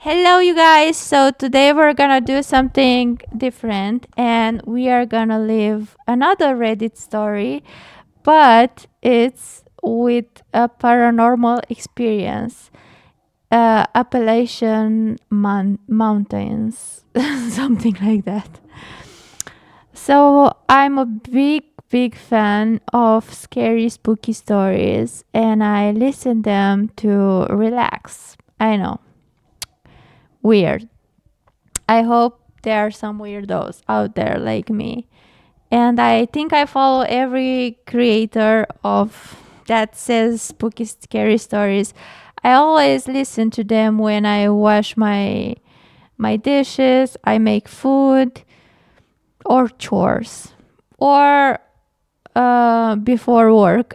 Hello, you guys. So, today we're gonna do something different and we are gonna live another Reddit story, but it's with a paranormal experience. Appalachian mountains, something like that. So, I'm a big fan of scary, spooky stories and I listen them to relax. I know, weird. I hope there are some weirdos out there like me. And I think I follow every creator of that says spooky scary stories. I always listen to them when I wash my dishes, I make food or chores or before work.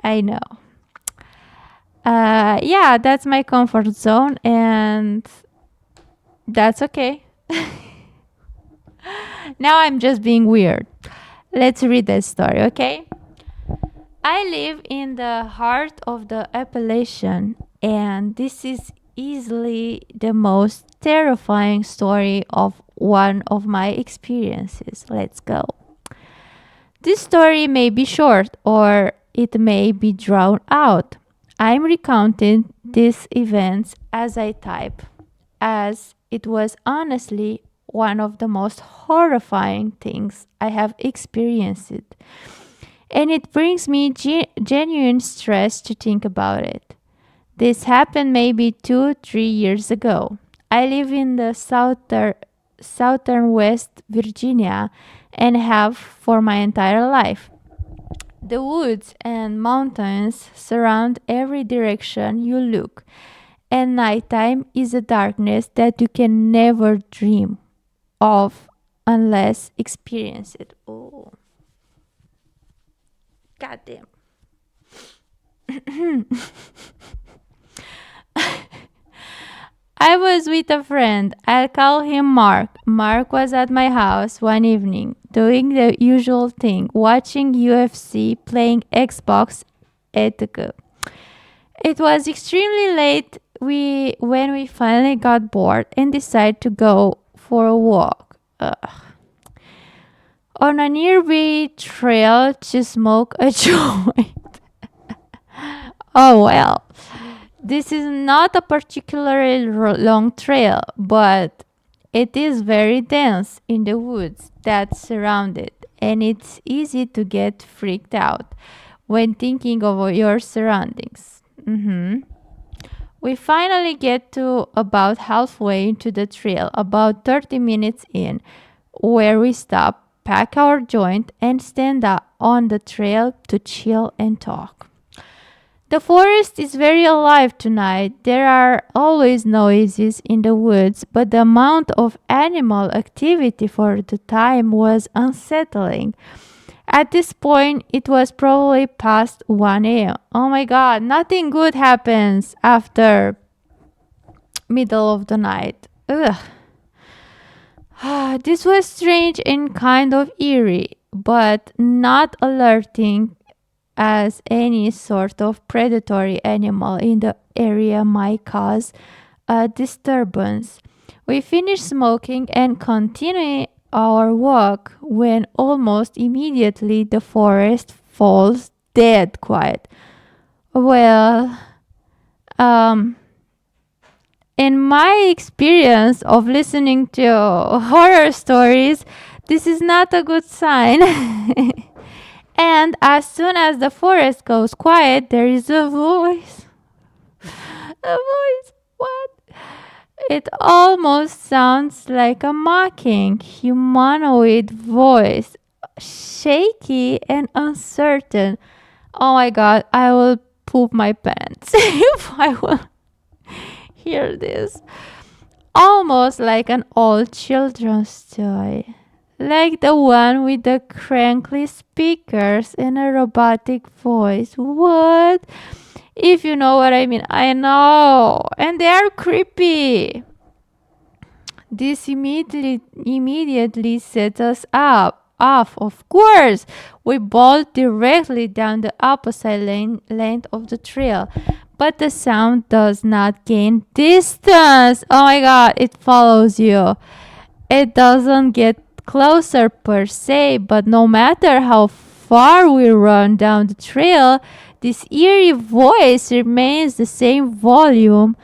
I know. Yeah, that's my comfort zone and that's okay. Now I'm just being weird. Let's read that story, okay? I live in the heart of the Appalachian, and this is easily the most terrifying story of one of my experiences. Let's go. This story may be short or it may be drawn out. I'm recounting these events as I type, as it was honestly one of the most horrifying things I have experienced. And it brings me genuine stress to think about it. This happened maybe 2, 3 years ago. I live in the southern West Virginia and have for my entire life. The woods and mountains surround every direction you look, and nighttime is a darkness that you can never dream of unless experience it. Oh, goddamn. I was with a friend. I'll call him Mark. Mark was at my house one evening, doing the usual thing, watching UFC, playing Xbox, etc. It was extremely late when we finally got bored and decided to go for a walk. On a nearby trail to smoke a joint. Oh well. This is not a particularly long trail, but it is very dense in the woods that surround it, and it's easy to get freaked out when thinking of your surroundings. We finally get to about halfway into the trail, about 30 minutes in, where we stop, pack our joint, and stand up on the trail to chill and talk. The forest is very alive tonight. There are always noises in the woods, but the amount of animal activity for the time was unsettling. At this point, it was probably past 1 a.m. Oh my god, nothing good happens after middle of the night. Ugh. This was strange and kind of eerie, but not alerting as any sort of predatory animal in the area might cause a disturbance. We finished smoking and continued our walk when almost immediately the forest falls dead quiet. Well, um, in my experience of listening to horror stories, this is not a good sign. And as soon as the forest goes quiet, there is a voice. A voice. What? It almost sounds like a mocking, humanoid voice, shaky and uncertain. Oh my god, I will poop my pants if I will hear this. Almost like an old children's toy. Like the one with the crankly speakers and a robotic voice. What? If you know what I mean. I know. And they are creepy. This immediately set us up. Off, of course. We bolt directly down the opposite lane of the trail. But the sound does not gain distance. Oh my god, it follows you. It doesn't get closer per se, but no matter how far we run down the trail, this eerie voice remains the same volume,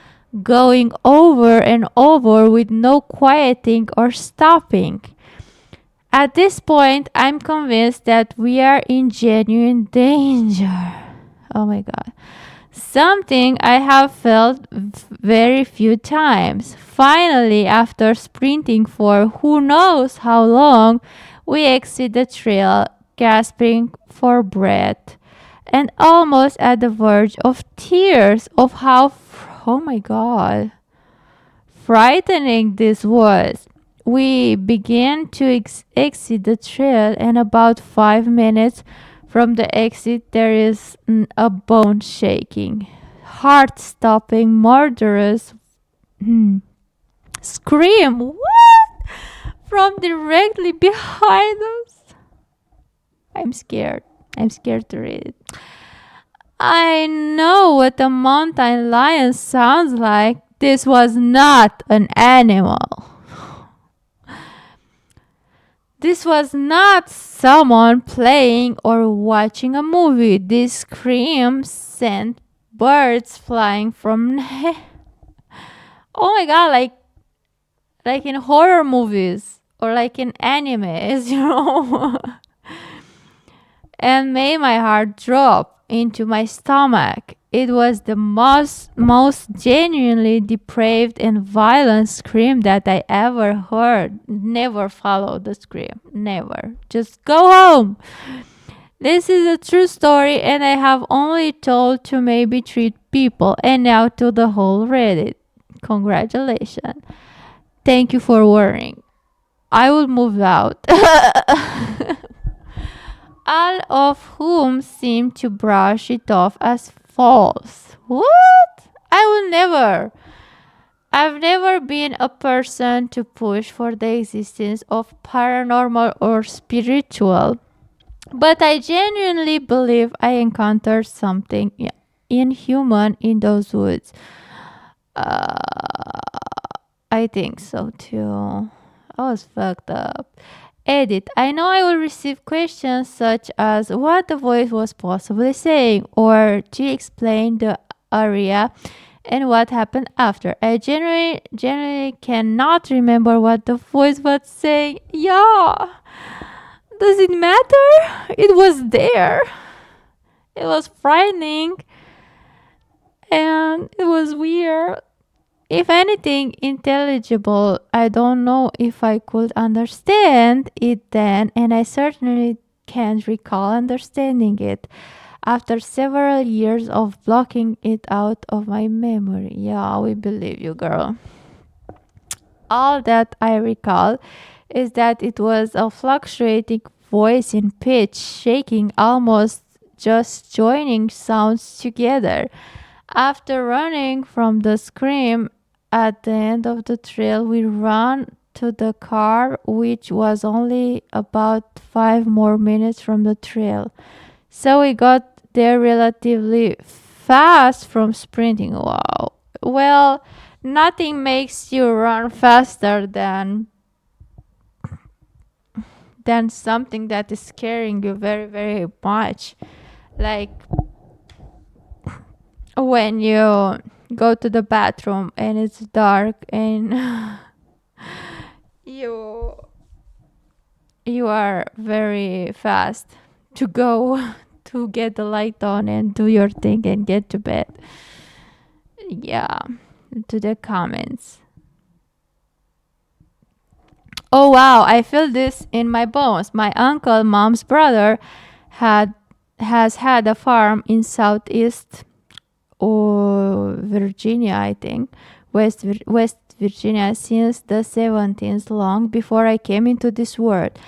going over and over with no quieting or stopping. At this point, I'm convinced that we are in genuine danger. Oh my god. Something I have felt very few times. Finally, after sprinting for who knows how long, we exit the trail, gasping for breath and almost at the verge of tears of how, oh my god, frightening this was. We began to exit the trail, and about 5 minutes from the exit, there is a bone shaking, heart stopping, murderous scream. What? From directly behind us. I'm scared. I'm scared to read it. I know what a mountain lion sounds like. This was not an animal. This was not someone playing or watching a movie. This scream sent birds flying from oh my god, like in horror movies or like in animes, and made my heart drop into my stomach. It was the most genuinely depraved and violent scream that I ever heard. Never follow the scream. Never. Just go home. This is a true story, and I have only told to maybe 3 people, and now to the whole Reddit. Congratulations. Thank you for worrying. I will move out. All of whom seem to brush it off as false. What? I will never. I've never been a person to push for the existence of paranormal or spiritual, but I genuinely believe I encountered something inhuman in those woods. I think so too. I was fucked up. Edit. I know I will receive questions such as what the voice was possibly saying or to explain the area and what happened after. I generally cannot remember what the voice was saying. Yeah. Does it matter? It was there. It was frightening and it was weird. If anything intelligible, I don't know if I could understand it then, and I certainly can't recall understanding it after several years of blocking it out of my memory. Yeah, we believe you, girl. All that I recall is that it was a fluctuating voice in pitch, shaking, almost just joining sounds together. After running from the scream at the end of the trail, we ran to the car, which was only about 5 more minutes from the trail. So we got there relatively fast from sprinting. Wow. Well, nothing makes you run faster than something that is scaring you very, very much. Like when you go to the bathroom and it's dark and you you are very fast to go to get the light on and do your thing and get to bed. Yeah, to the comments. Oh wow, I feel this in my bones. My uncle, mom's brother, had has had a farm in southeast or Virginia, I think, West Virginia since the 17th, long before I came into this world.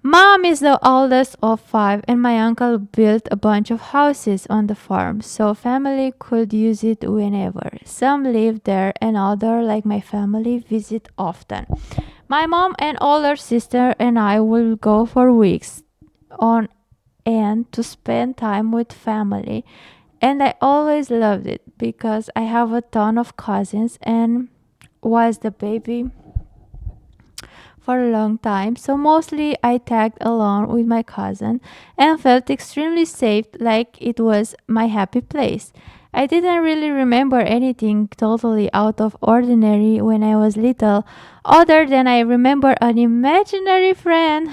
Mom is the oldest of 5, and my uncle built a bunch of houses on the farm so family could use it whenever. Some live there, and others, like my family, visit often. My mom and older sister and I will go for weeks on end to spend time with family And I always loved it because I have a ton of cousins and was the baby for a long time. So mostly I tagged along with my cousin and felt extremely safe, like it was my happy place. I didn't really remember anything totally out of ordinary when I was little, other than I remember an imaginary friend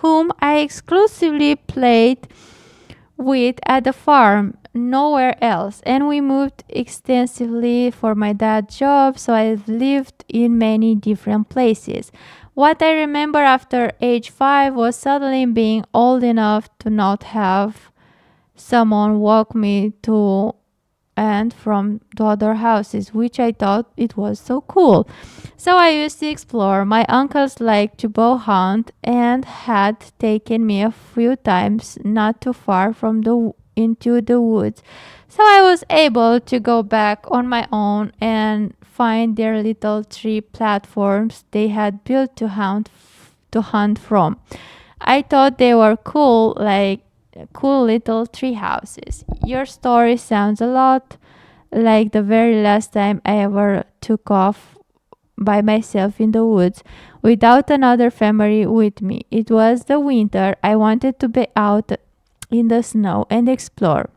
whom I exclusively played with at the farm, nowhere else. And we moved extensively for my dad's job, so I've lived in many different places. What I remember after age 5 was suddenly being old enough to not have someone walk me to and from the other houses, which I thought it was so cool. So I used to explore. My uncles liked to bow hunt and had taken me a few times not too far from the into the woods. So I was able to go back on my own and find their little tree platforms they had built to hunt from. I thought they were cool, like cool little tree houses. Your story sounds a lot like the very last time I ever took off by myself in the woods without another family with me. It was the winter. I wanted to be out in the snow and explore.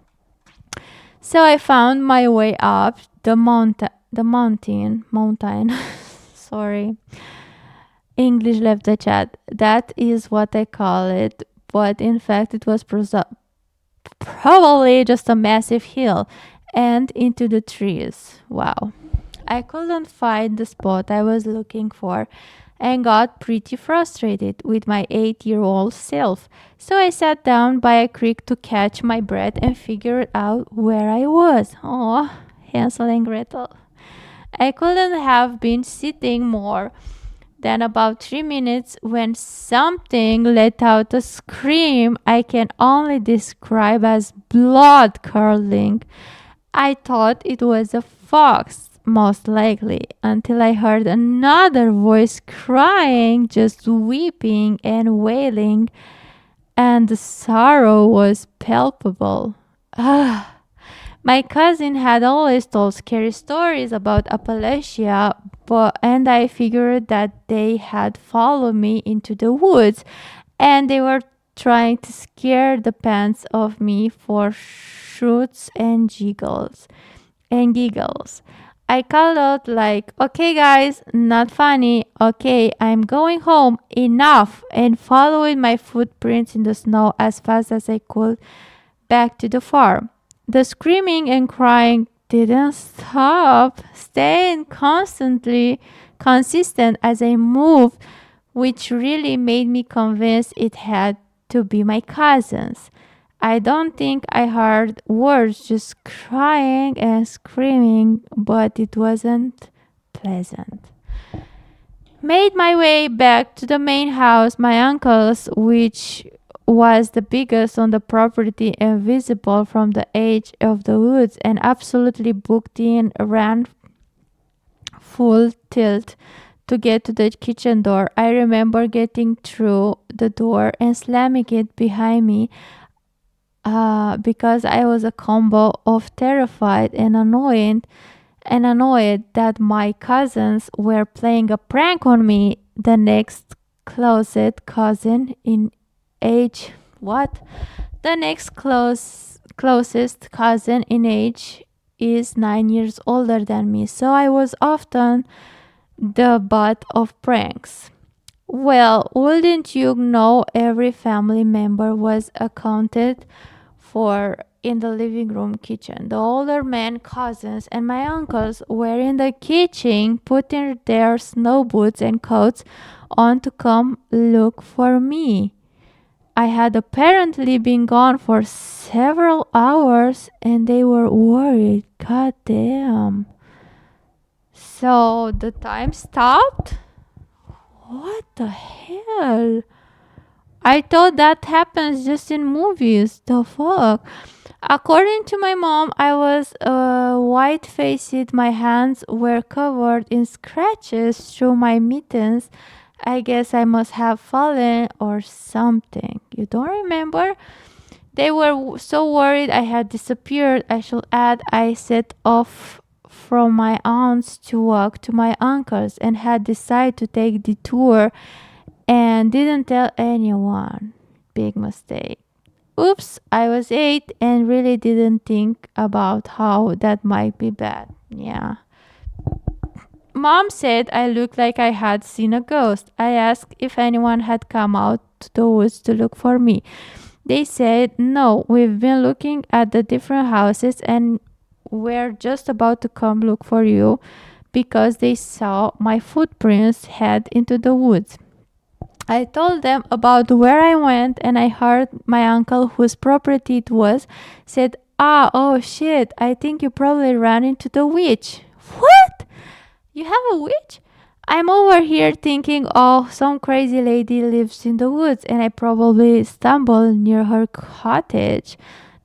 So I found my way up the mountain. Sorry. English left the chat. That is what I call it, but in fact it was probably just a massive hill and into the trees. Wow. I couldn't find the spot I was looking for and got pretty frustrated with my 8-year-old self. So I sat down by a creek to catch my breath and figure out where I was. Oh, Hansel and Gretel. I couldn't have been sitting more than about 3 minutes when something let out a scream I can only describe as blood curdling. I thought it was a fox, most likely, until I heard another voice crying, just weeping and wailing, and the sorrow was palpable. Ah. My cousin had always told scary stories about Appalachia, and I figured that they had followed me into the woods and they were trying to scare the pants off me for shoots and giggles. I called out like, "Okay guys, not funny. Okay, I'm going home. Enough," and following my footprints in the snow as fast as I could back to the farm. The screaming and crying didn't stop, staying constantly consistent as I moved, which really made me convinced it had to be my cousins. I don't think I heard words, just crying and screaming, but it wasn't pleasant. Made my way back to the main house, my uncle's, which was the biggest on the property and visible from the edge of the woods, and absolutely booked in, ran full tilt to get to the kitchen door. I remember getting through the door and slamming it behind me because I was a combo of terrified and annoyed that my cousins were playing a prank on me. The next closest cousin in age what? The next closest cousin in age is 9 years older than me, so I was often the butt of pranks. Well, wouldn't you know, every family member was accounted for in the living room kitchen. The older men, cousins, and my uncles were in the kitchen putting their snow boots and coats on to come look for me. I had apparently been gone for several hours and they were worried. God damn. So the time stopped? What the hell? I thought that happens just in movies. The fuck? According to my mom, I was white faced. My hands were covered in scratches through my mittens I guess I must have fallen or something. You don't remember? They were so worried I had disappeared. I should add, I set off from my aunt's to walk to my uncle's and had decided to take the tour and didn't tell anyone. Big mistake. Oops, I was 8 and really didn't think about how that might be bad. Yeah. Mom said I looked like I had seen a ghost. I asked if anyone had come out to the woods to look for me. They said, no, we've been looking at the different houses and we're just about to come look for you because they saw my footprints head into the woods. I told them about where I went and I heard my uncle, whose property it was, said, oh shit, I think you probably ran into the witch. What? You have a witch? I'm over here thinking, oh, some crazy lady lives in the woods and I probably stumbled near her cottage.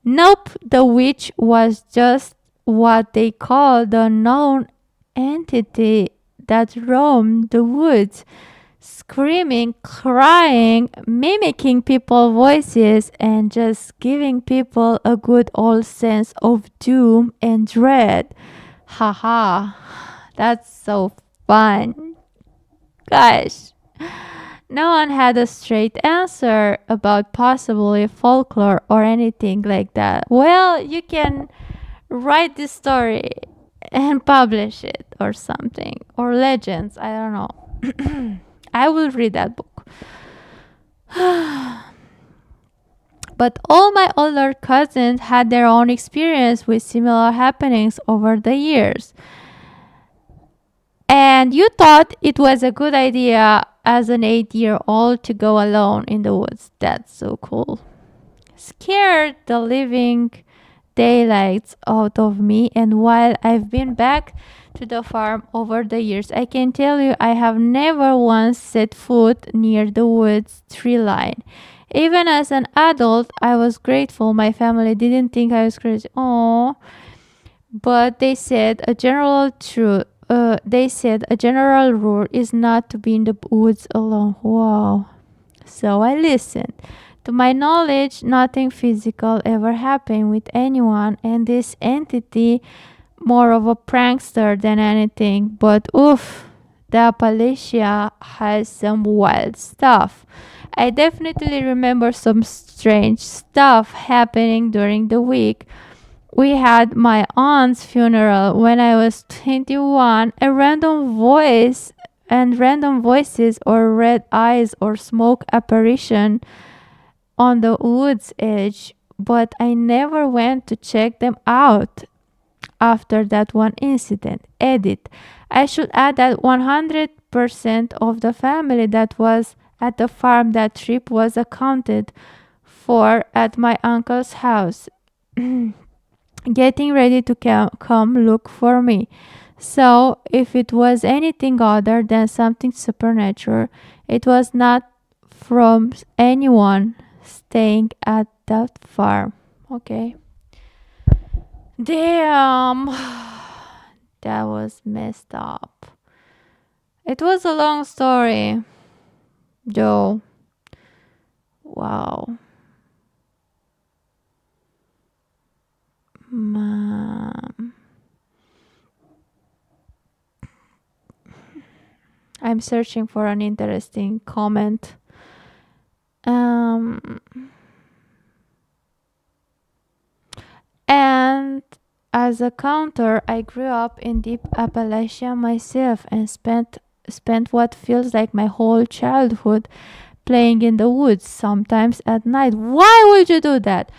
Nope, the witch was just what they call the known entity that roamed the woods, screaming, crying, mimicking people's voices, and just giving people a good old sense of doom and dread. Haha, that's so fun. Gosh, no one had a straight answer about possibly folklore or anything like that. Well, you can write this story and publish it or something. Or legends, I don't know. I will read that book. But all my older cousins had their own experience with similar happenings over the years. And you thought it was a good idea as an 8-year-old to go alone in the woods. That's so cool. Scared the living daylights out of me, and while I've been back to the farm over the years, I can tell you I have never once set foot near the woods tree line. Even as an adult, I was grateful my family didn't think I was crazy. Oh, but they said a general rule is not to be in the woods alone. Wow. So I listened. To my knowledge, nothing physical ever happened with anyone, and this entity, more of a prankster than anything. But oof, the Appalachia has some wild stuff. I definitely remember some strange stuff happening during the week. We had my aunt's funeral when I was 21. A random voice and random voices or red eyes or smoke apparition on the woods edge, but I never went to check them out after that one incident. Edit. I should add that 100% of the family that was at the farm that trip was accounted for at my uncle's house, getting ready to come look for me. So, if it was anything other than something supernatural, it was not from anyone staying at that farm. Okay. Damn. That was messed up. It was a long story, Joe. Wow. Mom. I'm searching for an interesting comment. And as a counter, I grew up in deep Appalachia myself and spent what feels like my whole childhood playing in the woods, sometimes at night. Why would you do that?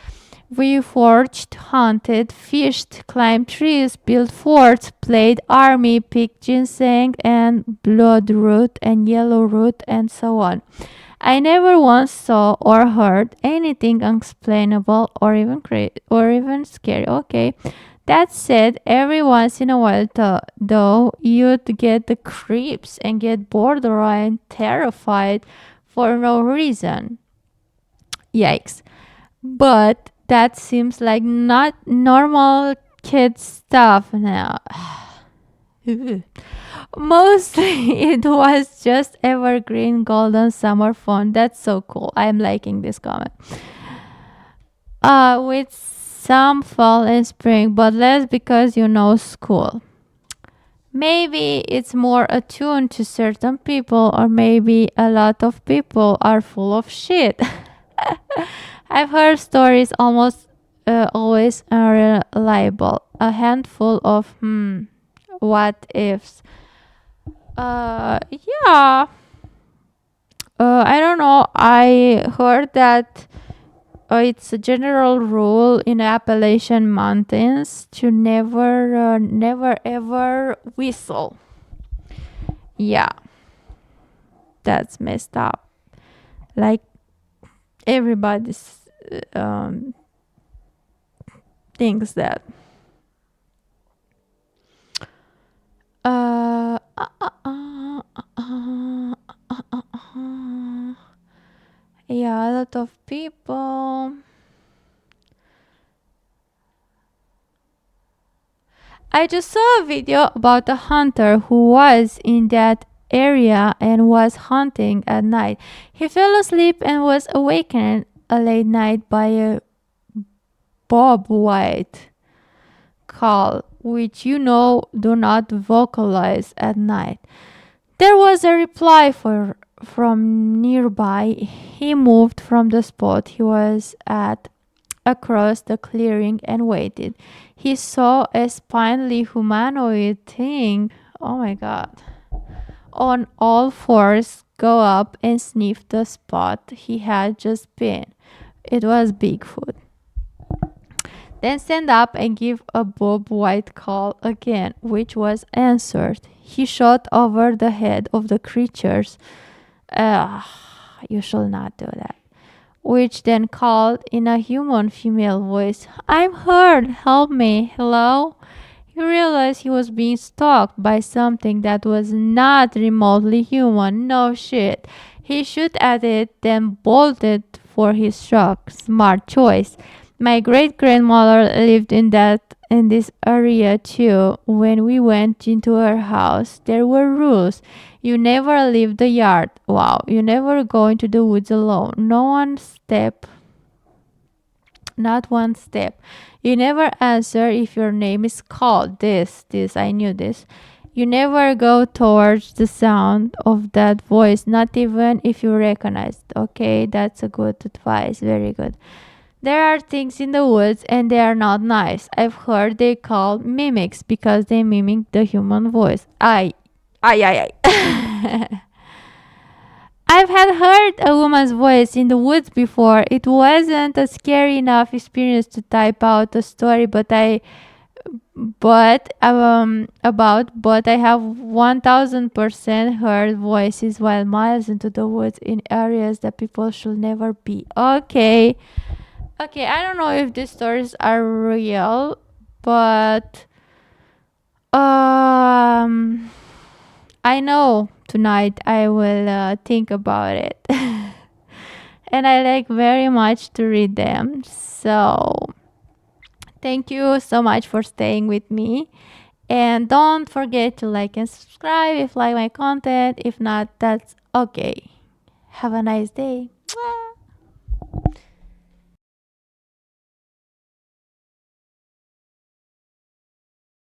We foraged, hunted, fished, climbed trees, built forts, played army, picked ginseng and bloodroot and yellow root and so on. I never once saw or heard anything unexplainable or even scary. Okay. That said, every once in a while, though, you'd get the creeps and get borderline terrified for no reason. Yikes. But that seems like not normal kid stuff now. Mostly it was just evergreen golden summer fun. That's so cool. I'm liking this comment. With some fall and spring, but less because school. Maybe it's more attuned to certain people, or maybe a lot of people are full of shit. I've heard stories almost always unreliable. A handful of what ifs. Yeah. I don't know. I heard that it's a general rule in Appalachian mountains to never ever whistle. Yeah, that's messed up. Like everybody's thinks that. Uh, uh, uh, uh, uh, yeah, a lot of people. I just saw a video about a hunter who was in that area and was hunting at night. He fell asleep and was awakened a late night by a bob white call, which do not vocalize at night. There was a reply from nearby. He moved from the spot he was at across the clearing and waited. He saw a spindly humanoid thing, oh my god, on all fours go up and sniff the spot he had just been. It was Bigfoot. Then stand up and give a bob white call again, which was answered. He shot over the head of the creatures. You shall not do that. Which then called in a human female voice, I'm hurt, help me, hello? He realized he was being stalked by something that was not remotely human. No shit. He shot at it, then bolted for his truck. Smart choice. My great grandmother lived in this area too. When we went into her house, there were rules. You never leave the yard. Wow. You never go into the woods alone. Not one step. You never answer if your name is called. I knew this. You never go towards the sound of that voice, not even if you recognize it. Okay, that's a good advice. Very good. There are things in the woods and they are not nice. I've heard they called mimics because they mimic the human voice. Ay. I've had heard a woman's voice in the woods before. It wasn't a scary enough experience to type out a story, but I have 1000% heard voices while miles into the woods in areas that people should never be. Okay, I don't know if these stories are real, but I know tonight I will think about it. And I like very much to read them. So thank you so much for staying with me. And don't forget to like and subscribe if you like my content. If not, that's okay. Have a nice day.